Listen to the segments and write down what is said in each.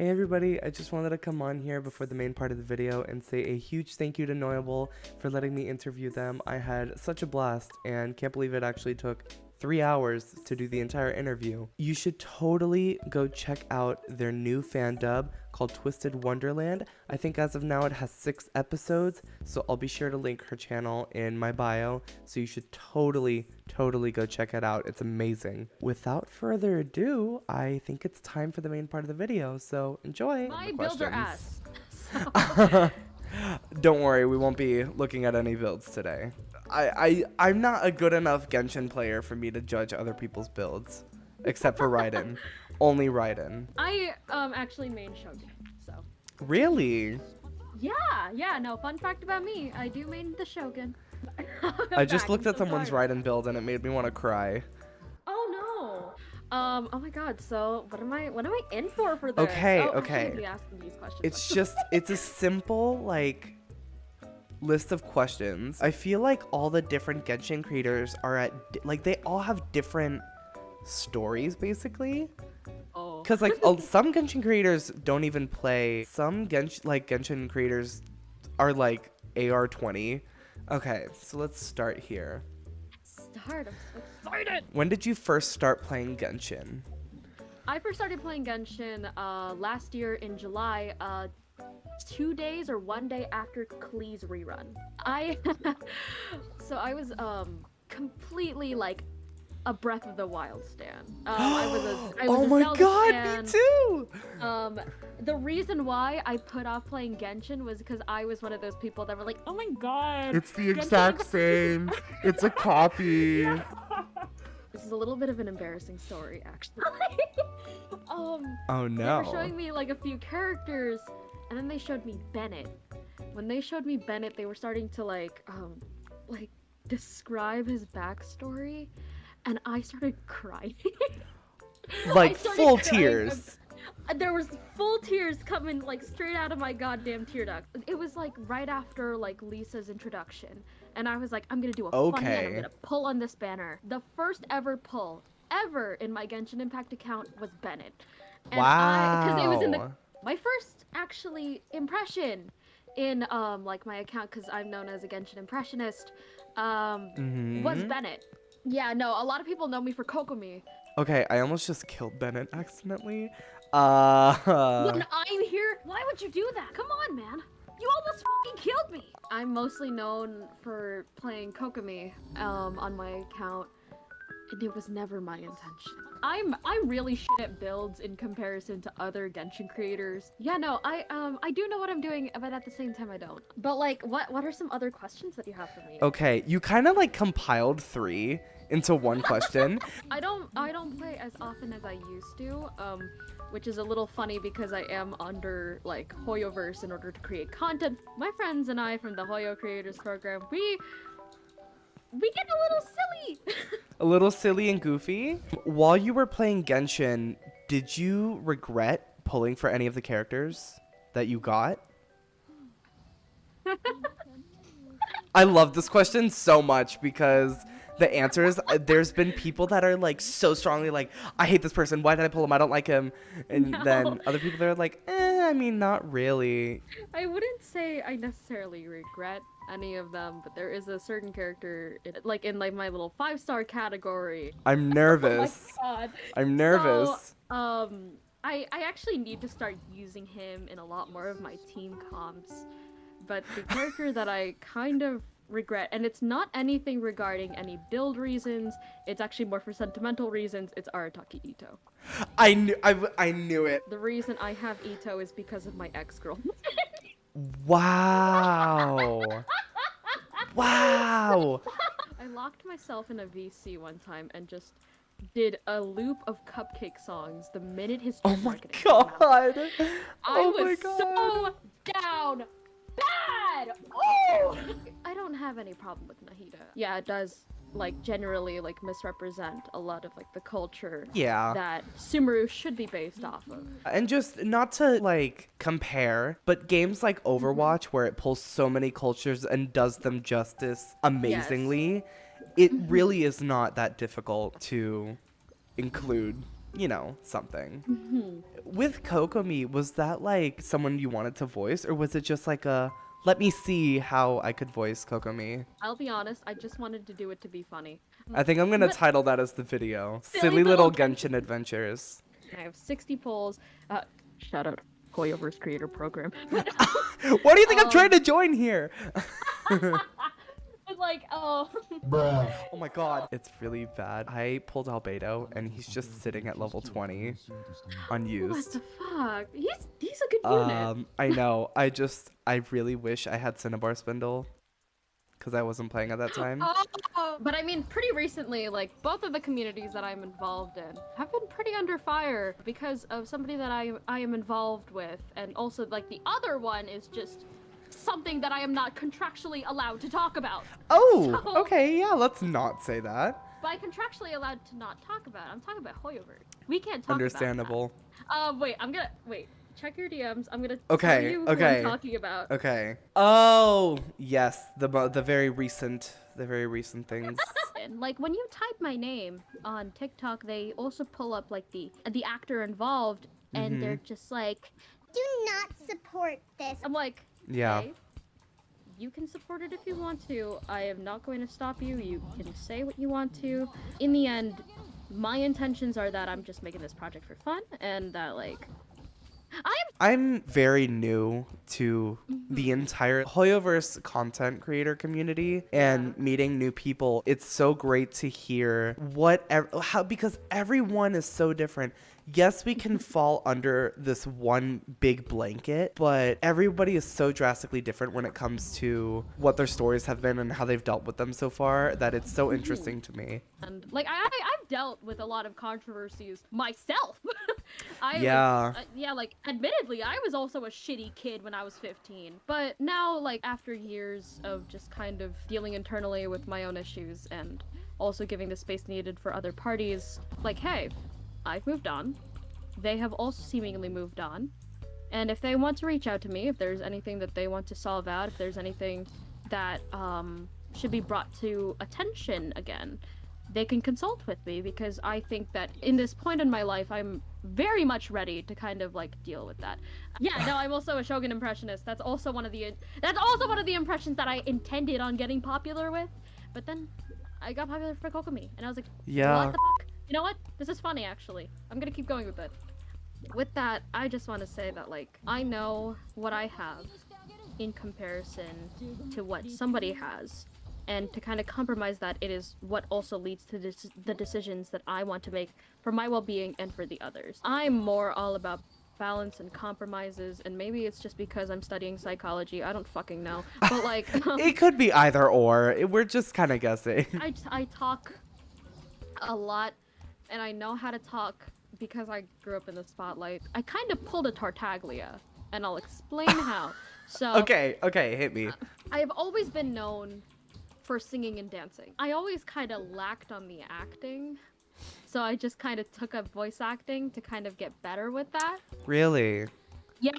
Hey everybody, I just wanted to come on here before the main part of the video and say a huge thank you to Noyabble for letting me interview them. I had such a blast and can't believe it actually took 3 hours to do the entire interview. You should totally go check out their new fan dub called Twisted Wonderland. I think as of now it has 6 episodes, so I'll be sure to link her channel in my bio, so you should totally go check it out. It's amazing. Without further ado, I think it's time for the main part of the video, so enjoy. My builds are ass. Don't worry, we won't be looking at any builds today. I'm not a good enough Genshin player for me to judge other people's builds, except for Raiden. Only Raiden. I actually main Shogun, so. Really? Yeah, no, fun fact about me, I do main the Shogun. I just looked at someone's Raiden build and it made me want to cry. Oh no. Oh my god, so what am I in for this? Okay. I shouldn't be asking these questions. It's a simple, like, list of questions. I feel like all the different Genshin creators are at, like, they all have different stories, basically. Oh. Because, like, some Genshin creators don't even play. Some Genshin creators are, like, AR20. Okay, so let's start here. I'm so excited! When did you first start playing Genshin? I first started playing Genshin last year in July, 2 days or 1 day after Klee's rerun. So I was completely like a Breath of the Wild stan. I was oh a my Zelda god, stan. me too! The reason why I put off playing Genshin was because I was one of those people that were like, oh my god, it's the exact same. It's a copy. This is a little bit of an embarrassing story, actually. Oh They no. were showing me like a few characters, and then they showed me Bennett. When they showed me Bennett, they were starting to like describe his backstory, and I started crying. Like I started full crying. tears. There was full tears coming like straight out of my goddamn tear duct. It was like right after like Lisa's introduction, and I was like, I'm gonna do a fun hand. I'm gonna pull on this banner. The first ever pull ever in my Genshin Impact account was Bennett. And wow. Because it was in my first actually impression in like my account, because I'm known as a Genshin impressionist, was Bennett. Yeah, no, a lot of people know me for Kokomi. Okay, I almost just killed Bennett accidentally. When I'm here, why would you do that? Come on, man. You almost fucking killed me. I'm mostly known for playing Kokomi on my account, and it was never my intention. I'm really shit at builds in comparison to other Genshin creators. Yeah, no, I do know what I'm doing, but at the same time I don't. But like, what are some other questions that you have for me? Okay, you kind of like compiled 3 into one question. I don't play as often as I used to, which is a little funny because I am under like Hoyoverse in order to create content. My friends and I from the Hoyo Creators Program, we get a little silly. A little silly and goofy. While you were playing Genshin, did you regret pulling for any of the characters that you got? I love this question so much because the answers, there's been people that are like so strongly like, I hate this person, why did I pull him, I don't like him, and then other people that are like, I mean, not really. I wouldn't say I necessarily regret any of them, but there is a certain character in my little 5-star category. I'm nervous. Oh my god. I'm nervous. So, I actually need to start using him in a lot more of my team comps, but the character that I kind of regret, and it's not anything regarding any build reasons, it's actually more for sentimental reasons, it's Arataki Ito. I knew it. The reason I have Ito is because of my ex-girlfriend. Wow. Wow. I locked myself in a VC one time and just did a loop of Cupcake songs the minute his marketing came out. I was so down bad. Oh! I don't have any problem with Nahida. Yeah, it does like generally like misrepresent a lot of like the culture that Sumeru should be based off of. And just not to like compare, but games like Overwatch where it pulls so many cultures and does them justice amazingly, it really is not that difficult to include you know, something. Mm-hmm. With Kokomi, was that like someone you wanted to voice, or was it just like a let me see how I could voice Kokomi? I'll be honest, I just wanted to do it to be funny. I think I'm gonna But title that as the video. silly Silly little Genshin. Genshin adventures. I have 60 polls. Shout out Hoyoverse Creator Program. What do you think I'm trying to join here? But like, oh. Bruh. Oh my god. It's really bad. I pulled Albedo and he's just sitting at level 20. Unused. What the fuck? He's a good unit. I know. I really wish I had Cinnabar Spindle. Because I wasn't playing at that time. Oh, but I mean, pretty recently, like, both of the communities that I'm involved in have been pretty under fire because of somebody that I am involved with. And also, like, the other one is just something that I am not contractually allowed to talk about. Oh, So- okay, yeah, let's not say that. But I'm contractually allowed to not talk about it. I'm talking about Hoyover. We can't talk Understandable. about that. Wait. Check your DMs. I'm gonna Okay, tell you okay. who I'm talking about. Okay. Oh, yes, the very recent things. And, like, when you type my name on TikTok, they also pull up like the actor involved, and they're just like, Do not support this. I'm like, Yeah. okay, you can support it if you want to. I am not going to stop you. You can say what you want to. In the end, my intentions are that I'm just making this project for fun, and that, like, I'm very new to the entire Hoyoverse content creator community and meeting new people. It's so great to hear because everyone is so different. Yes, we can fall under this one big blanket, but everybody is so drastically different when it comes to what their stories have been and how they've dealt with them so far that it's so interesting to me. and like I've dealt with a lot of controversies myself. Yeah. Like, admittedly, I was also a shitty kid when I was 15. But now, like, after years of just kind of dealing internally with my own issues and also giving the space needed for other parties, like, hey, I've moved on. They have also seemingly moved on. And if they want to reach out to me, if there's anything that they want to solve out, if there's anything that should be brought to attention again, they can consult with me, because I think that in this point in my life, I'm very much ready to kind of like deal with that. Yeah, no, I'm also a Shogun impressionist. That's also one of the impressions that I intended on getting popular with. But then I got popular for Kokomi, and I was like, Yeah. what the fuck? You know what? This is funny, actually. I'm gonna keep going with it. With that, I just want to say that, like, I know what I have in comparison to what somebody has. And to kind of compromise that, it is what also leads to the decisions that I want to make for my well-being and for the others. I'm more all about balance and compromises, and maybe it's just because I'm studying psychology. I don't fucking know. But, like... It could be either or. We're just kind of guessing. I talk a lot, and I know how to talk because I grew up in the spotlight. I kind of pulled a Tartaglia, and I'll explain how. So... Okay, hit me. I have always been known for singing and dancing. I always kind of lacked on the acting, so I just kind of took up voice acting to kind of get better with that. Really? Yeah.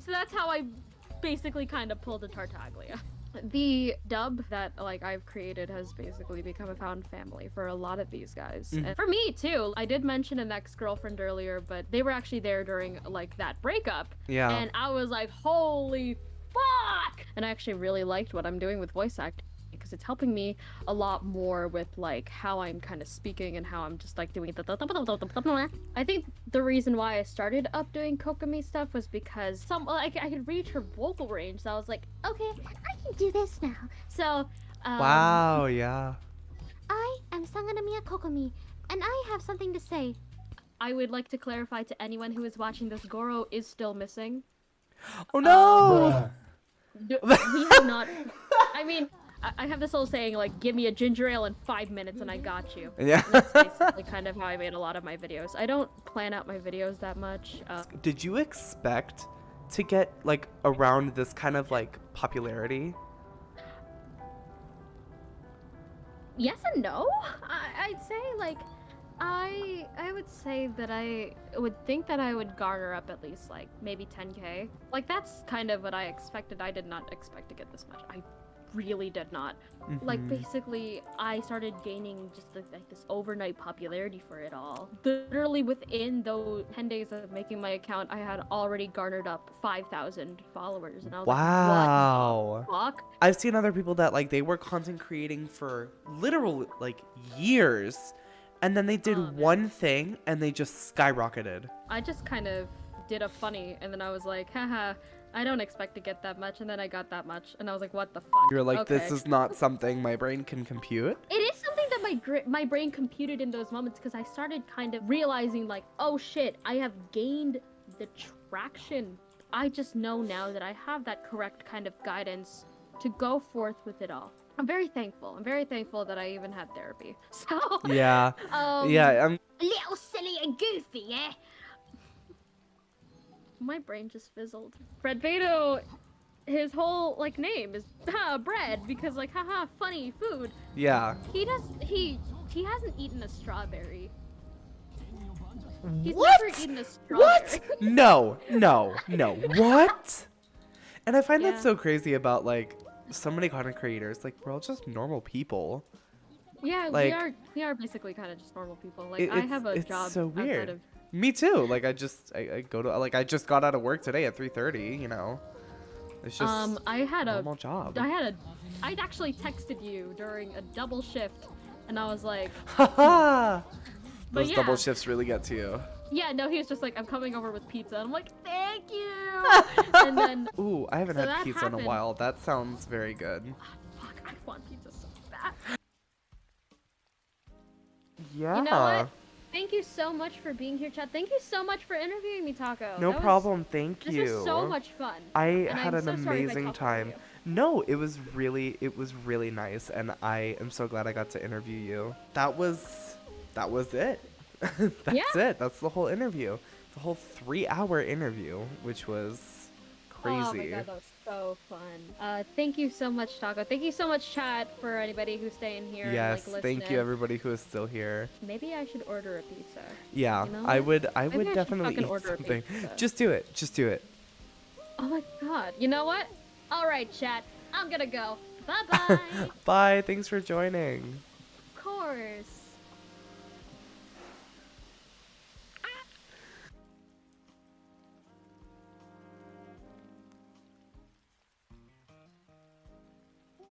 So that's how I basically kind of pulled a Tartaglia. The dub that, like, I've created has basically become a found family for a lot of these guys. And for me too. I did mention an ex-girlfriend earlier, but they were actually there during, like, that breakup. Yeah. And I was like, holy fuck! And I actually really liked what I'm doing with voice acting, because it's helping me a lot more with, like, how I'm kind of speaking and how I'm just, like, doing the... I think the reason why I started up doing Kokomi stuff was because I could reach her vocal range, so I was like, okay, I can do this now. so... Wow, yeah. I am Sanganamiya Kokomi, and I have something to say. I would like to clarify to anyone who is watching this, Goro is still missing. Oh no! Bruh. We have not... I mean... I have this whole saying, like, give me a ginger ale in 5 minutes and I got you. Yeah. And that's basically kind of how I made a lot of my videos. I don't plan out my videos that much. Did you expect to get, like, around this kind of, like, popularity? Yes and no. I'd say, like, I would say that I would think that I would garner up at least, like, maybe 10K. Like, that's kind of what I expected. I did not expect to get this much. I really did not. Like, basically, I started gaining just like this overnight popularity for it all. Literally within those 10 days of making my account, I had already garnered up 5,000 followers, and I was Wow. like, what the fuck? I've seen other people that like they were content creating for literal like years, and then they did one thing and they just skyrocketed. I just kind of did a funny, and then I was like, haha, I don't expect to get that much, and then I got that much, and I was like, what the fuck? You're like, Okay. this is not something my brain can compute. It is something that my brain computed in those moments, because I started kind of realizing like, oh shit, I have gained the traction. I just know now that I have that correct kind of guidance to go forth with it all. I'm very thankful. I'm very thankful that I even had therapy. So Yeah. Yeah, I'm A little silly and goofy, yeah? my brain just fizzled. Fred Vado, his whole like name is bread, because like haha funny food. yeah. He hasn't eaten a strawberry. He's What? never eaten a strawberry. What? No. What? And I find Yeah. that so crazy about like so many content creators. Like we're all just normal people. Yeah, Like, we are basically kind of just normal people. Like I It's- have a it's job so outside weird. of. Me too. Like I go to like I just got out of work today at 3:30. You know, it's just I had a normal job. I'd actually texted you during a double shift, and I was like, Haha. But Those yeah. double shifts really get to you. yeah, no, he was just like, I'm coming over with pizza. I'm like, thank you. And then, Ooh, I haven't So had that pizza in a happened. while. That sounds very good. fuck, I want pizza so bad. Yeah. You know what? Thank you so much for being here, Chad. Thank you so much for interviewing me, Taco. No That was- problem. Thank This you. was so much fun. I And had I'm an so sorry if I amazing talked over time. you. No, it was really nice, and I am so glad I got to interview you. That was it. That's it. That's the whole interview. The whole 3-hour interview, which was crazy. Oh my god, that was so fun. Thank you so much, Taco. Thank you so much, Chad, for anybody who's staying here. Yes, and, like, thank you listening. everybody who is still here. Maybe I should order a pizza. Yeah, You know I what? would Maybe I should definitely fucking eat order a something. pizza. Just do it. Oh my god. You know what? Alright, chat. I'm gonna go. Bye-bye. Bye, thanks for joining. Of course.